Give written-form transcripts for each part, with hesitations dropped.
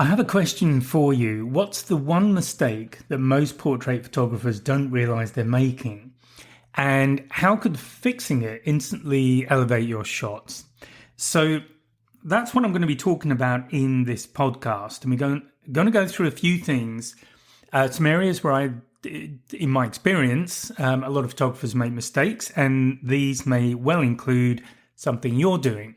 I have a question for you. What's the one mistake that most portrait photographers don't realize they're making? And how could fixing it instantly elevate your shots? So that's what I'm going to be talking about in this podcast. And going to go through a few things, some areas where in my experience, a lot of photographers make mistakes, and these may well include something you're doing.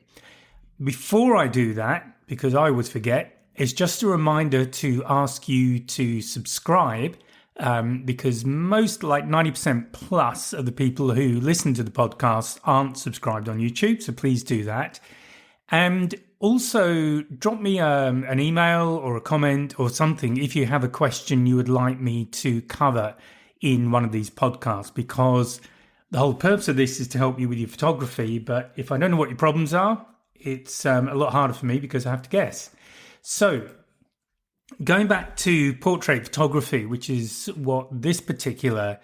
Before I do that, because I always forget, it's just a reminder to ask you to subscribe, because most, like 90% plus of the people who listen to the podcast aren't subscribed on YouTube. So please do that. And also drop me an email or a comment or something if you have a question you would like me to cover in one of these podcasts, because the whole purpose of this is to help you with your photography. But if I don't know what your problems are, it's a lot harder for me because I have to guess. So going back to portrait photography, which is what this particular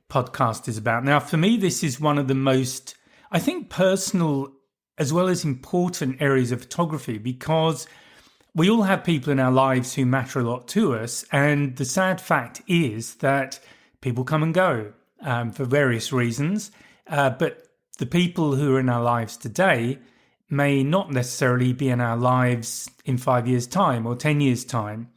podcast is about. Now, for me, this is one of the most, I think, personal as well as important areas of photography, because we all have people in our lives who matter a lot to us. And the sad fact is that people come and go for various reasons. But the people who are in our lives today may not necessarily be in our lives in 5 years' time or 10 years' time.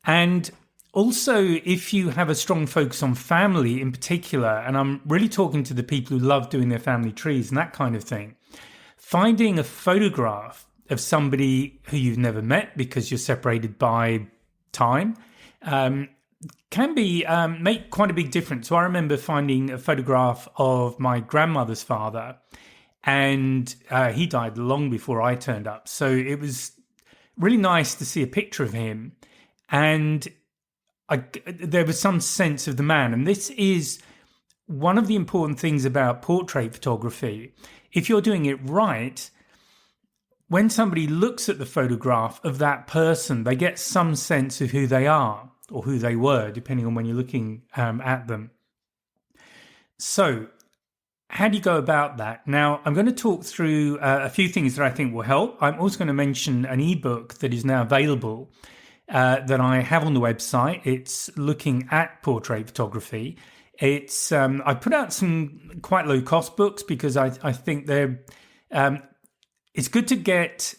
And also, if you have a strong focus on family in particular, and I'm really talking to the people who love doing their family trees and that kind of thing, finding a photograph of somebody who you've never met because you're separated by time can be make quite a big difference. So I remember finding a photograph of my grandmother's father, and he died long before I turned up. So it was really nice to see a picture of him, and there was some sense of the man. And this is one of the important things about portrait photography. If you're doing it right, when somebody looks at the photograph of that person, they get some sense of who they are or who they were, depending on when you're looking at them. So how do you go about that? Now, I'm going to talk through a few things that I think will help. I'm also going to mention an ebook that is now available that I have on the website. It's looking at portrait photography. It's I put out some quite low cost books because I think they're it's good to get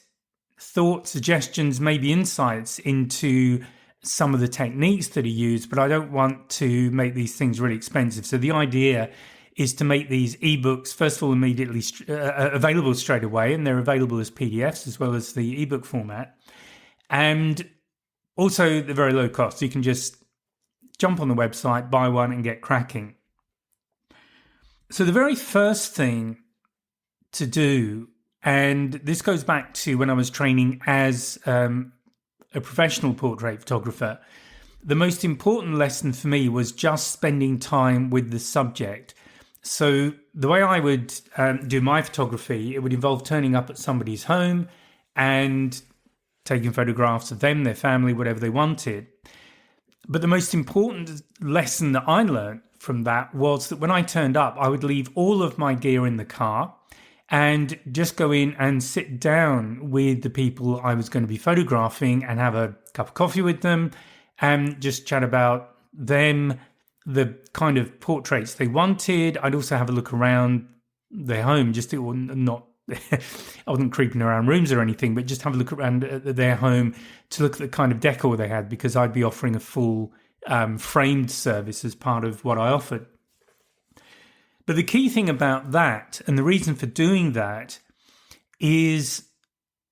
thoughts, suggestions, maybe insights into some of the techniques that are used, but I don't want to make these things really expensive. So the idea is to make these ebooks, first of all, immediately available straight away, and they're available as PDFs as well as the ebook format. And also they're very low cost. So you can just jump on the website, buy one, and get cracking. So the very first thing to do, and this goes back to when I was training as a professional portrait photographer, the most important lesson for me was just spending time with the subject. So the way I would do my photography, it would involve turning up at somebody's home and taking photographs of them, their family, whatever they wanted. But the most important lesson that I learned from that was that when I turned up, I would leave all of my gear in the car and just go in and sit down with the people I was going to be photographing and have a cup of coffee with them and just chat about them, the kind of portraits they wanted. I'd also have a look around their home, just to not I wasn't creeping around rooms or anything, but just have a look around their home to look at the kind of decor they had, because I'd be offering a full framed service as part of what I offered. But the key thing about that, and the reason for doing that, is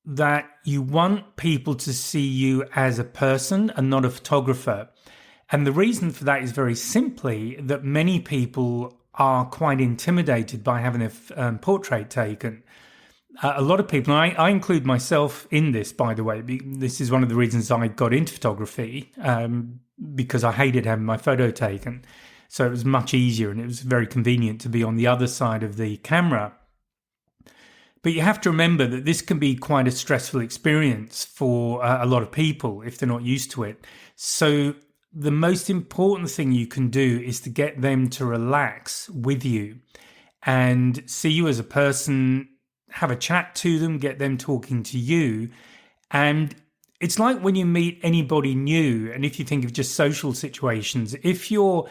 that you want people to see you as a person and not a photographer. And the reason for that is very simply that many people are quite intimidated by having a portrait taken. A lot of people, and I include myself in this, by the way. This is one of the reasons I got into photography, because I hated having my photo taken. So it was much easier and it was very convenient to be on the other side of the camera. But you have to remember that this can be quite a stressful experience for a lot of people if they're not used to it. So the most important thing you can do is to get them to relax with you and see you as a person, have a chat to them, get them talking to you. And it's like when you meet anybody new, and if you think of just social situations, if you're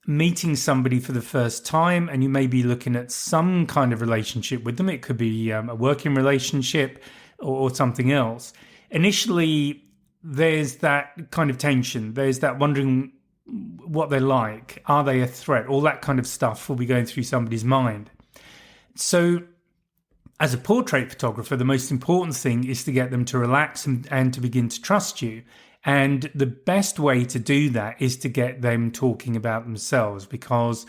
meeting somebody for the first time and you may be looking at some kind of relationship with them, it could be a working relationship or something else. Initially, there's that kind of tension. There's that wondering what they're like. Are they a threat? All that kind of stuff will be going through somebody's mind. So as a portrait photographer, the most important thing is to get them to relax and to begin to trust you. And the best way to do that is to get them talking about themselves, because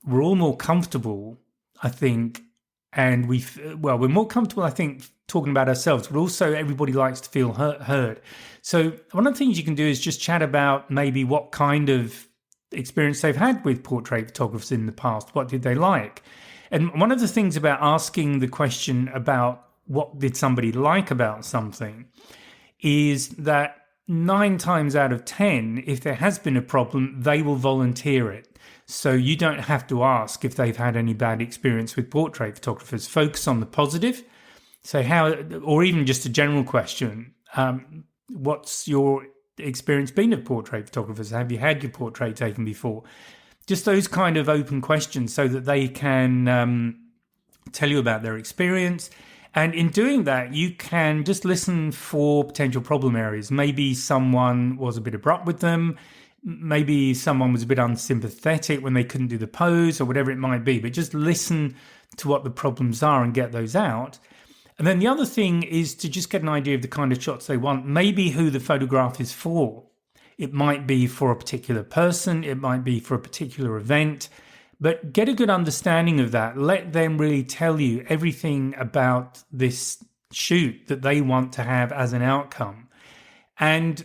we're all more comfortable, I think, and we're more comfortable, I think, talking about ourselves, but also everybody likes to feel heard. So one of the things you can do is just chat about maybe what kind of experience they've had with portrait photographers in the past. What did they like? And one of the things about asking the question about what did somebody like about something is that 9 times out of 10, if there has been a problem, they will volunteer it. So you don't have to ask if they've had any bad experience with portrait photographers. Focus on the positive. So or even just a general question, what's your experience been of portrait photographers? Have you had your portrait taken before? Just those kind of open questions so that they can tell you about their experience. And in doing that, you can just listen for potential problem areas. Maybe someone was a bit abrupt with them. Maybe someone was a bit unsympathetic when they couldn't do the pose or whatever it might be. But just listen to what the problems are and get those out. And then the other thing is to just get an idea of the kind of shots they want. Maybe who the photograph is for. It might be for a particular person. It might be for a particular event. But get a good understanding of that. Let them really tell you everything about this shoot that they want to have as an outcome. And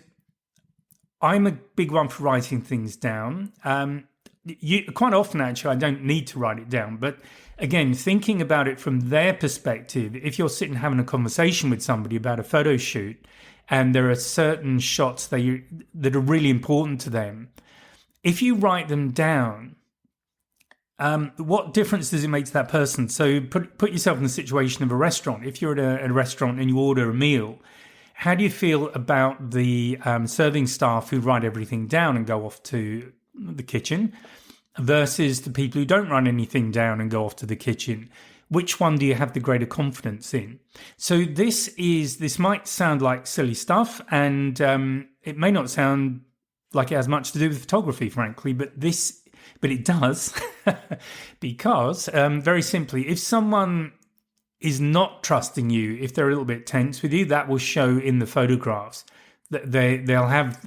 I'm a big one for writing things down. Quite often, actually, I don't need to write it down. But again, thinking about it from their perspective, if you're sitting having a conversation with somebody about a photo shoot and there are certain shots that are really important to them, if you write them down, what difference does it make to that person? So put yourself in the situation of a restaurant. If you're at a restaurant and you order a meal, how do you feel about the serving staff who write everything down and go off to the kitchen versus the people who don't write anything down and go off to the kitchen? Which one do you have the greater confidence in? So this might sound like silly stuff, and it may not sound like it has much to do with photography, frankly, but it does because very simply, if someone is not trusting you, if they're a little bit tense with you, that will show in the photographs. That they'll have,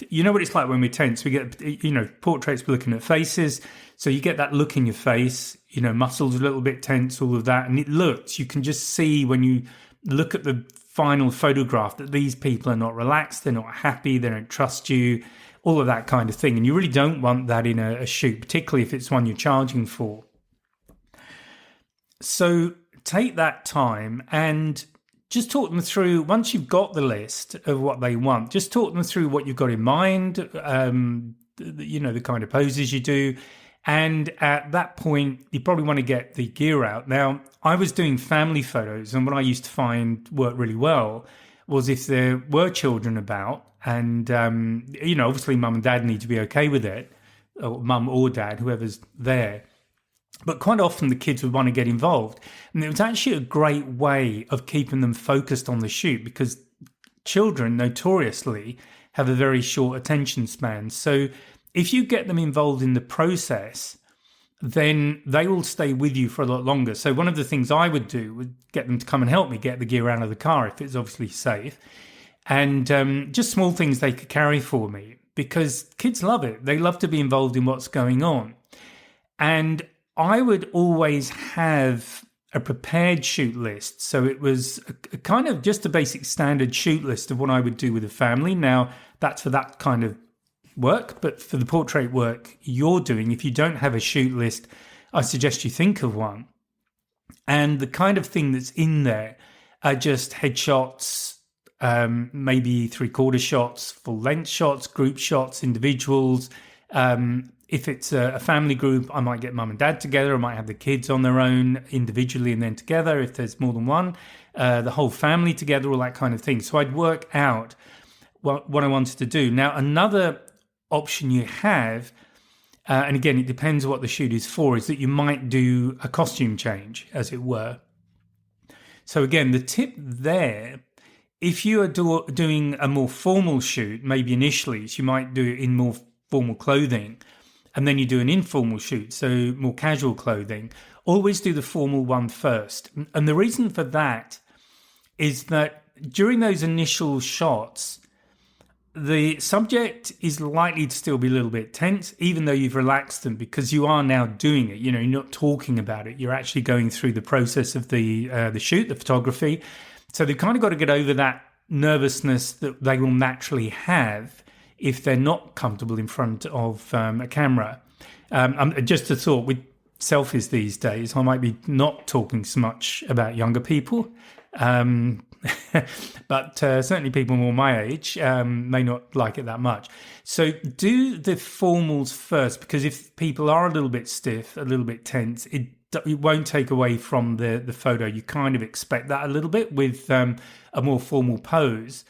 you know what it's like when we're tense. We get, portraits, we're looking at faces. So you get that look in your face, muscles a little bit tense, all of that. And you can just see when you look at the final photograph that these people are not relaxed, they're not happy, they don't trust you, all of that kind of thing. And you really don't want that in a shoot, particularly if it's one you're charging for. So take that time and just talk them through, once you've got the list of what they want, just talk them through what you've got in mind, the kind of poses you do. And at that point, you probably want to get the gear out. Now, I was doing family photos, and what I used to find worked really well was if there were children about, and, obviously mum and dad need to be okay with it, or mum or dad, whoever's there. But quite often the kids would want to get involved. And it was actually a great way of keeping them focused on the shoot, because children notoriously have a very short attention span. So if you get them involved in the process, then they will stay with you for a lot longer. So one of the things I would do would get them to come and help me get the gear out of the car if it's obviously safe. And just small things they could carry for me, because kids love it. They love to be involved in what's going on. And I would always have a prepared shoot list. So it was a kind of just a basic standard shoot list of what I would do with a family. Now, that's for that kind of work, but for the portrait work you're doing, if you don't have a shoot list, I suggest you think of one. And the kind of thing that's in there are just headshots, maybe 3/4 shots, full length shots, group shots, individuals, If it's a family group, I might get mum and dad together. I might have the kids on their own individually and then together. If there's more than one, the whole family together, all that kind of thing. So I'd work out what I wanted to do. Now, another option you have, and again, it depends what the shoot is for, is that you might do a costume change, as it were. So again, the tip there, if you are doing a more formal shoot, maybe initially, so you might do it in more formal clothing, and then you do an informal shoot, so more casual clothing, always do the formal one first. And the reason for that is that during those initial shots, the subject is likely to still be a little bit tense, even though you've relaxed them, because you are now doing it. You're not talking about it. You're actually going through the process of the shoot, the photography. So they've kind of got to get over that nervousness that they will naturally have if they're not comfortable in front of a camera. Just a thought, with selfies these days, I might be not talking so much about younger people, but certainly people more my age may not like it that much. So do the formals first, because if people are a little bit stiff, a little bit tense, it won't take away from the photo. You kind of expect that a little bit with a more formal pose.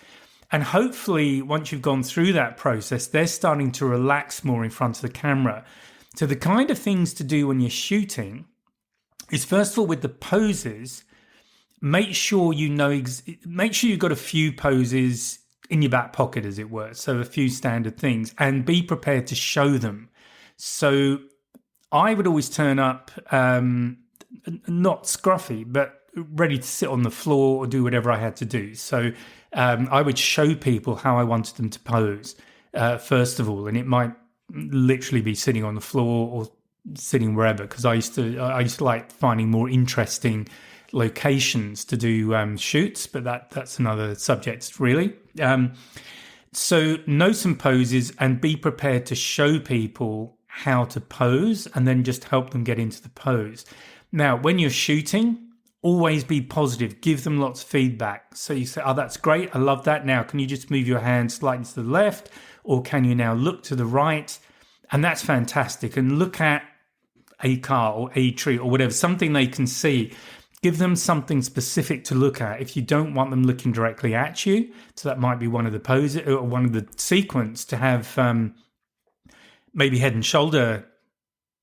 And hopefully, once you've gone through that process, they're starting to relax more in front of the camera. So the kind of things to do when you're shooting is, first of all, with the poses, make sure you've got a few poses in your back pocket, as it were. So a few standard things, and be prepared to show them. So I would always turn up, not scruffy, but ready to sit on the floor or do whatever I had to do. So I would show people how I wanted them to pose, first of all, and it might literally be sitting on the floor or sitting wherever, because I used to like finding more interesting locations to do shoots, but that's another subject, really. So know some poses and be prepared to show people how to pose, and then just help them get into the pose. Now, when you're shooting, always be positive. Give them lots of feedback. So you say, oh, that's great. I love that. Now, can you just move your hand slightly to the left? Or can you now look to the right? And that's fantastic. And look at a car or a tree or whatever, something they can see. Give them something specific to look at. If you don't want them looking directly at you, so that might be one of the poses or one of the sequence to have maybe head and shoulder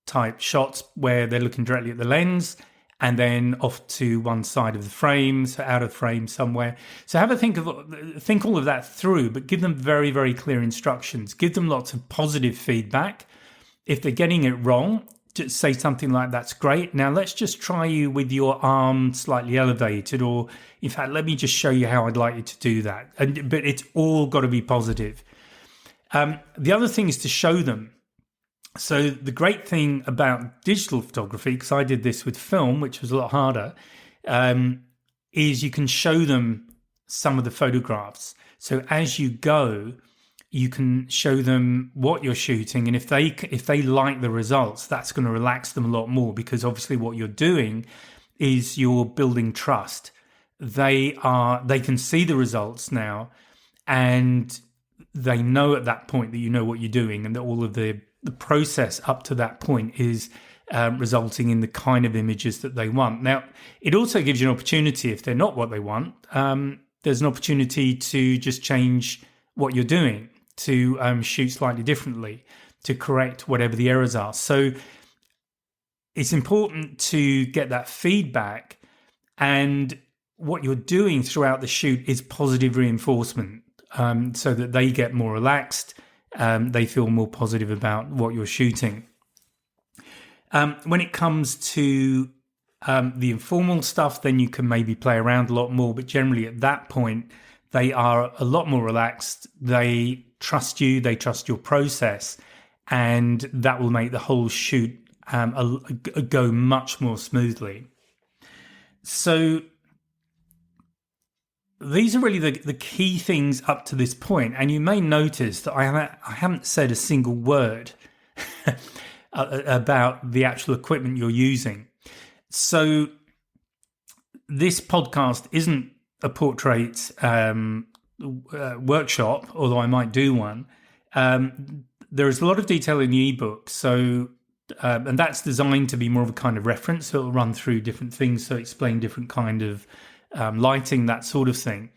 type shots where they're looking directly at the lens, and then off to one side of the frame, so out of frame somewhere. So have a think all of that through, but give them very, very clear instructions. Give them lots of positive feedback. If they're getting it wrong, just say something like, that's great. Now let's just try you with your arm slightly elevated, or in fact, let me just show you how I'd like you to do that. But it's all got to be positive. The other thing is to show them. So the great thing about digital photography, because I did this with film, which was a lot harder, is you can show them some of the photographs. So as you go, you can show them what you're shooting, and if they like the results, that's going to relax them a lot more, because obviously what you're doing is you're building trust. They can see the results now, and they know at that point that you know what you're doing, and that all of the process up to that point is resulting in the kind of images that they want. Now, it also gives you an opportunity, if they're not what they want, there's an opportunity to just change what you're doing, to shoot slightly differently, to correct whatever the errors are. So it's important to get that feedback, and what you're doing throughout the shoot is positive reinforcement, so that they get more relaxed. They feel more positive about what you're shooting. When it comes to the informal stuff, then you can maybe play around a lot more. But generally at that point, they are a lot more relaxed. They trust you. They trust your process. And that will make the whole shoot go much more smoothly. So these are really the key things up to this point. And you may notice that I haven't said a single word about the actual equipment you're using. So this podcast isn't a portrait workshop, although I might do one. there is a lot of detail in the ebook. So, and that's designed to be more of a kind of reference. So it'll run through different things, so explain different kind of lighting, that sort of thing.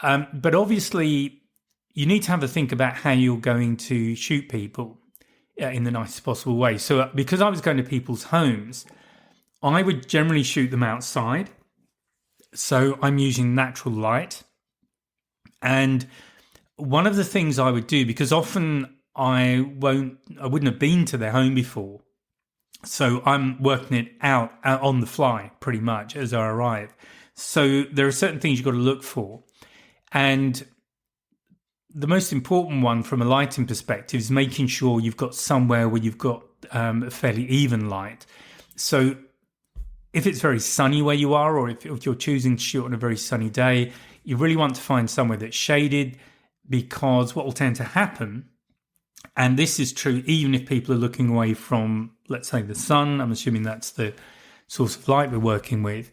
But obviously, you need to have a think about how you're going to shoot people in the nicest possible way. So because I was going to people's homes, I would generally shoot them outside. So I'm using natural light. And one of the things I would do, because often I wouldn't have been to their home before. So I'm working it out on the fly pretty much as I arrive. So there are certain things you've got to look for. And the most important one from a lighting perspective is making sure you've got somewhere where you've got a fairly even light. So if it's very sunny where you are, or if you're choosing to shoot on a very sunny day, you really want to find somewhere that's shaded, because what will tend to happen, and this is true even if people are looking away from, let's say, the sun, I'm assuming that's the source of light we're working with,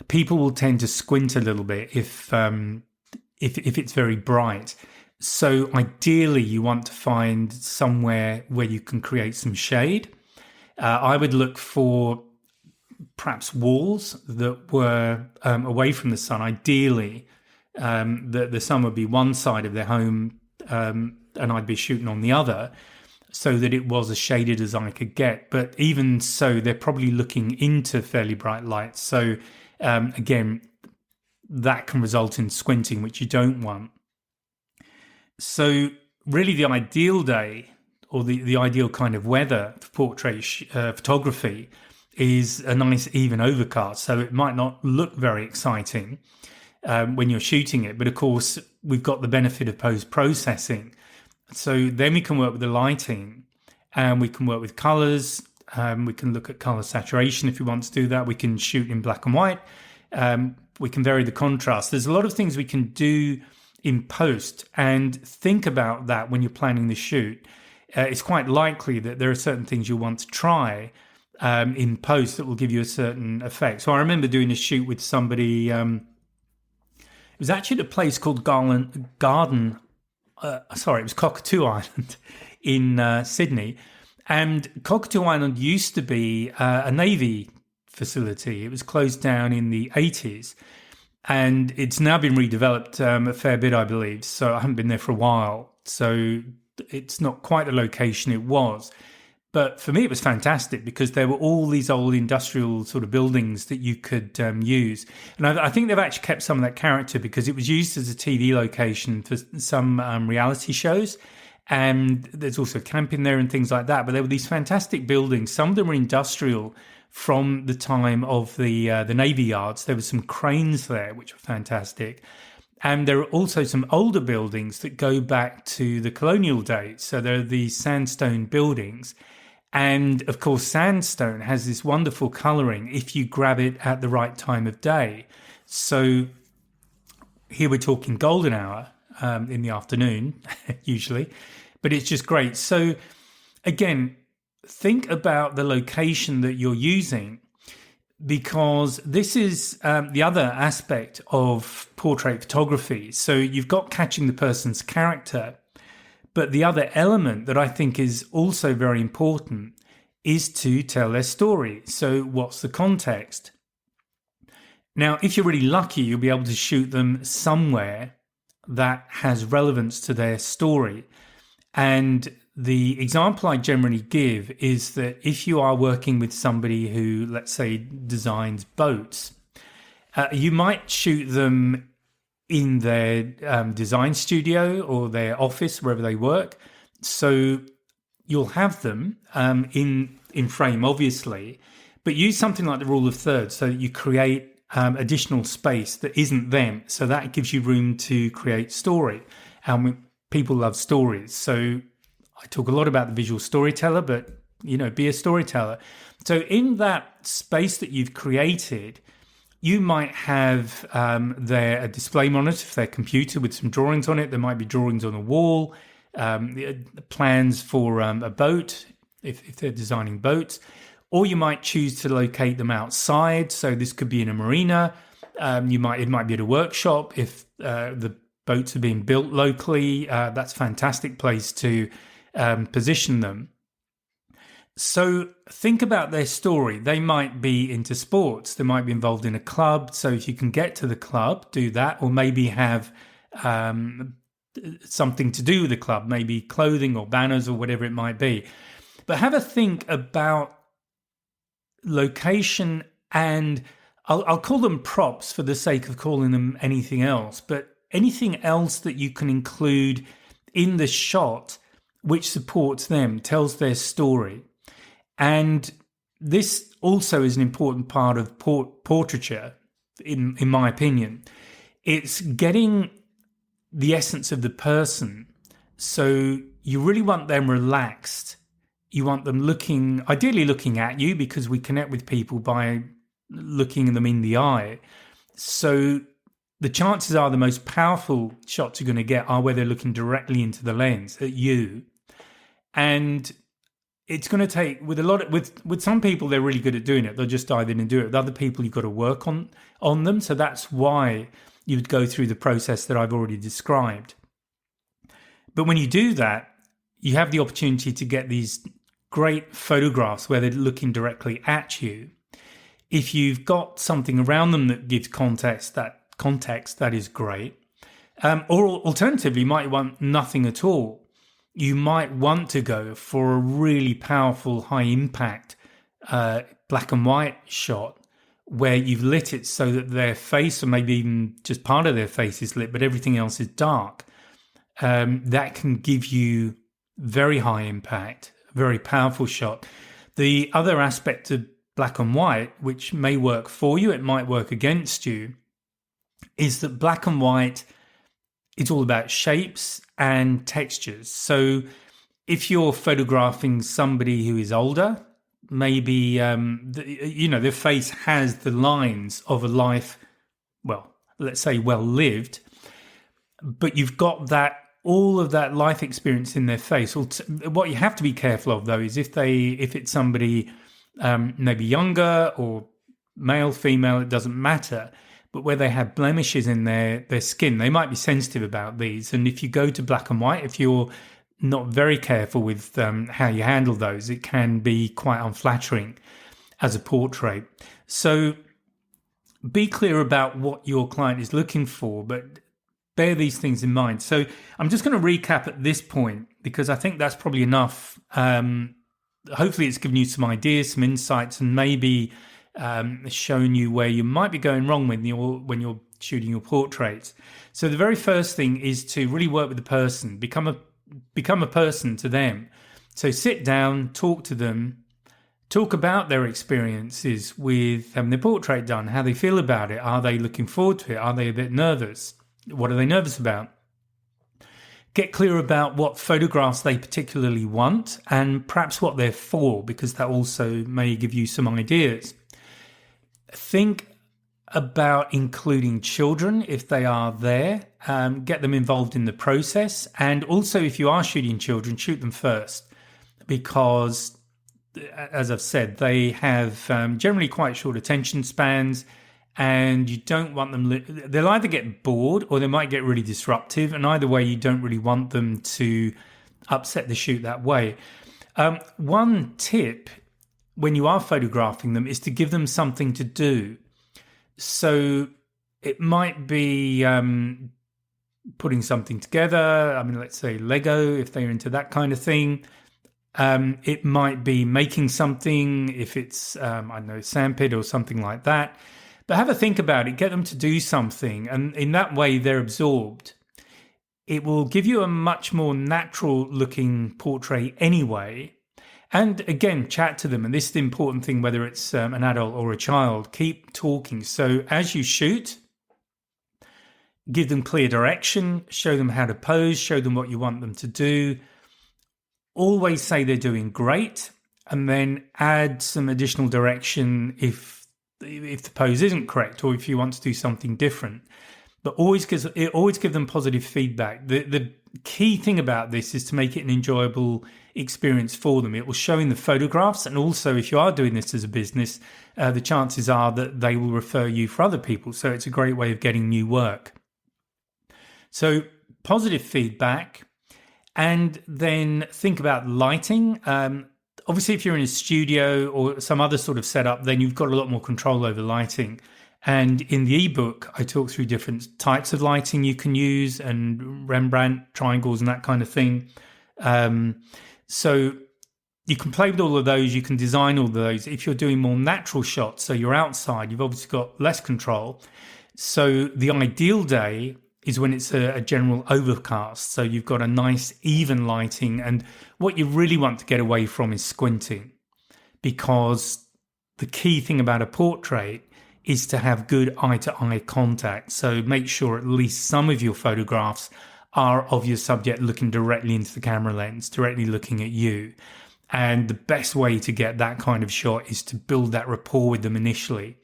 people will tend to squint a little bit if it's very bright. So ideally, you want to find somewhere where you can create some shade. I would look for perhaps walls that were away from the sun. Ideally, the sun would be one side of their home, and I'd be shooting on the other, so that it was as shaded as I could get. But even so, they're probably looking into fairly bright light. So again, that can result in squinting, which you don't want. So really the ideal day, or the ideal kind of weather for portrait photography, is a nice even overcast. So it might not look very exciting when you're shooting it, but of course we've got the benefit of post-processing. So then we can work with the lighting, and we can work with colors. We can look at color saturation if we want to do that. We can shoot in black and white. We can vary the contrast. There's a lot of things we can do in post, and think about that when you're planning the shoot. It's quite likely that there are certain things you'll want to try in post that will give you a certain effect. So I remember doing a shoot with somebody. It was actually at a place called it was Cockatoo Island in Sydney. And Cockatoo Island used to be a Navy facility. It was closed down in the 80s. And it's now been redeveloped a fair bit, I believe. So I haven't been there for a while. So it's not quite the location it was. But for me, it was fantastic because there were all these old industrial sort of buildings that you could use. And I think they've actually kept some of that character, because it was used as a TV location for some reality shows. And there's also camping there and things like that. But there were these fantastic buildings. Some of them were industrial from the time of the Navy yards. There were some cranes there, which were fantastic. And there are also some older buildings that go back to the colonial days. So there are these sandstone buildings. And of course, sandstone has this wonderful colouring if you grab it at the right time of day. So here we're talking golden hour in the afternoon, usually. But it's just great. So again, think about the location that you're using, because this is the other aspect of portrait photography. So you've got catching the person's character, but the other element that I think is also very important is to tell their story. So what's the context? Now, if you're really lucky, you'll be able to shoot them somewhere that has relevance to their story. And the example I generally give is that if you are working with somebody who, let's say, designs boats, you might shoot them in their design studio or their office, wherever they work. So you'll have them in frame, obviously, but use something like the rule of thirds so that you create additional space that isn't them. So that gives you room to create story. And people love stories. So I talk a lot about the visual storyteller, but, be a storyteller. So in that space that you've created, you might have a display monitor for their computer with some drawings on it. There might be drawings on a wall, plans for a boat, if they're designing boats. Or you might choose to locate them outside. So this could be in a marina. It might be at a workshop. If the boats are being built locally, that's a fantastic place to position them. So think about their story. They might be into sports. They might be involved in a club. So if you can get to the club, do that, or maybe have something to do with the club, maybe clothing or banners or whatever it might be. But have a think about location, and I'll call them props for the sake of calling them anything else, but anything else that you can include in the shot which supports them, tells their story. And this also is an important part of portraiture, in my opinion. It's getting the essence of the person. So you really want them relaxed. You want them ideally looking at you, because we connect with people by looking them in the eye. So the chances are the most powerful shots you're going to get are where they're looking directly into the lens at you. And it's going to take, with some people, they're really good at doing it. They'll just dive in and do it. With other people, you've got to work on them. So that's why you would go through the process that I've already described. But when you do that, you have the opportunity to get these great photographs where they're looking directly at you. If you've got something around them that gives context, that is great. Or alternatively, you might want nothing at all. You might want to go for a really powerful, high impact black and white shot where you've lit it so that their face, or maybe even just part of their face, is lit, but everything else is dark. That can give you very high impact, very powerful shot. The other aspect of black and white, which may work for you, it might work against you, is that black and white, it's all about shapes and textures. So if you're photographing somebody who is older, maybe, their face has the lines of a life, well, let's say well-lived, but you've got all of that life experience in their face. What you have to be careful of, though, is if it's somebody maybe younger or male, female, it doesn't matter, but where they have blemishes in their skin, they might be sensitive about these. And if you go to black and white, if you're not very careful with how you handle those, it can be quite unflattering as a portrait. So be clear about what your client is looking for, but bear these things in mind. So I'm just going to recap at this point, because I think that's probably enough. Hopefully it's given you some ideas, some insights, and maybe shown you where you might be going wrong when you're shooting your portraits. So the very first thing is to really work with the person, become a person to them. So sit down, talk to them, talk about their experiences with having their portrait done, how they feel about it. Are they looking forward to it? Are they a bit nervous? What are they nervous about? Get clear about what photographs they particularly want, and perhaps what they're for, because that also may give you some ideas. Think about including children if they are there. Get them involved in the process. And also, if you are shooting children, shoot them first, because, as I've said, they have generally quite short attention spans, and you don't want them, they'll either get bored or they might get really disruptive. And either way, you don't really want them to upset the shoot that way. One tip when you are photographing them is to give them something to do. So it might be putting something together. I mean, let's say Lego, if they're into that kind of thing. It might be making something, if it's, sandpit or something like that. But have a think about it, get them to do something, and in that way they're absorbed. It will give you a much more natural looking portrait anyway. And again, chat to them. And this is the important thing, whether it's an adult or a child, keep talking. So as you shoot, give them clear direction, show them how to pose, show them what you want them to do. Always say they're doing great, and then add some additional direction if the pose isn't correct, or if you want to do something different. But always give them positive feedback. The key thing about this is to make it an enjoyable experience for them. It will show in the photographs, and also if you are doing this as a business, the chances are that they will refer you for other people. So it's a great way of getting new work. So positive feedback, And then think about lighting. Obviously, if you're in a studio or some other sort of setup, then you've got a lot more control over lighting. And in the ebook, I talk through different types of lighting you can use and Rembrandt triangles and that kind of thing. So you can play with all of those. You can design all of those. If you're doing more natural shots, so you're outside, you've obviously got less control. So the ideal day is when it's a general overcast. So you've got a nice even lighting. And what you really want to get away from is squinting, because the key thing about a portrait is to have good eye-to-eye contact. So make sure at least some of your photographs are of your subject looking directly into the camera lens, directly looking at you. And the best way to get that kind of shot is to build that rapport with them initially.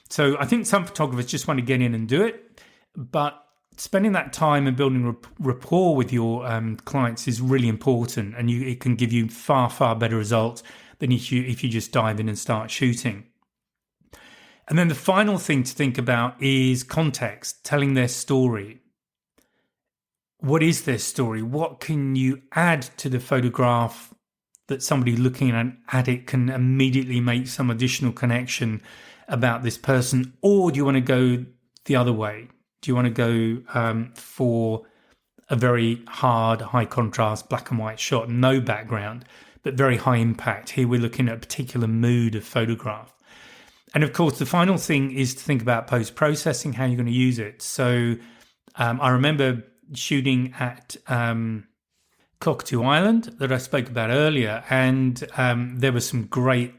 So I think some photographers just want to get in and do it, but spending that time and building rapport with your clients is really important, and it can give you far, far better results than if you just dive in and start shooting. And then the final thing to think about is context, telling their story. What is their story? What can you add to the photograph that somebody looking at it can immediately make some additional connection about this person? Or do you want to go the other way? Do you want to go for a very hard, high contrast, black and white shot, no background, but very high impact? Here we're looking at a particular mood of photograph. And of course, the final thing is to think about post-processing, how you're going to use it. So I remember shooting at Cockatoo Island that I spoke about earlier, and there were some great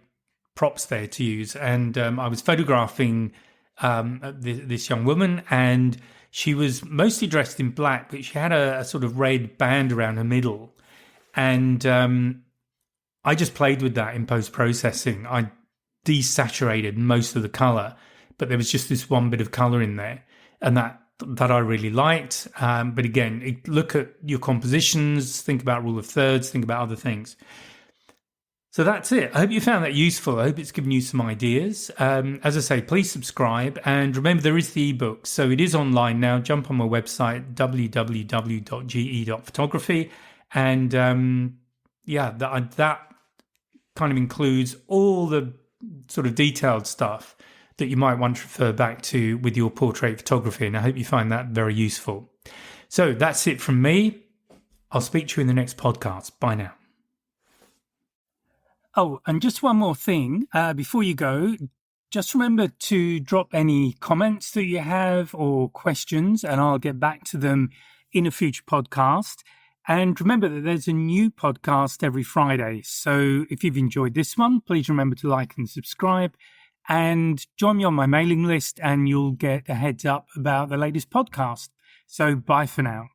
props there to use. And I was photographing this young woman, and she was mostly dressed in black, but she had a sort of red band around her middle. And I just played with that in post-processing. I desaturated most of the color, but there was just this one bit of color in there, and that I really liked. But again, look at your compositions, think about rule of thirds, think about other things. So that's it. I hope you found that useful. I hope it's given you some ideas. As I say, please subscribe. And remember, there is the ebook. So it is online now. Jump on my website, www.ge.photography. And that kind of includes all the sort of detailed stuff that you might want to refer back to with your portrait photography. And I hope you find that very useful. So that's it from me. I'll speak to you in the next podcast. Bye now. Oh, and just one more thing before you go, just remember to drop any comments that you have or questions, and I'll get back to them in a future podcast. And remember that there's a new podcast every Friday. So if you've enjoyed this one, please remember to like and subscribe, and join me on my mailing list, and you'll get a heads up about the latest podcast. So bye for now.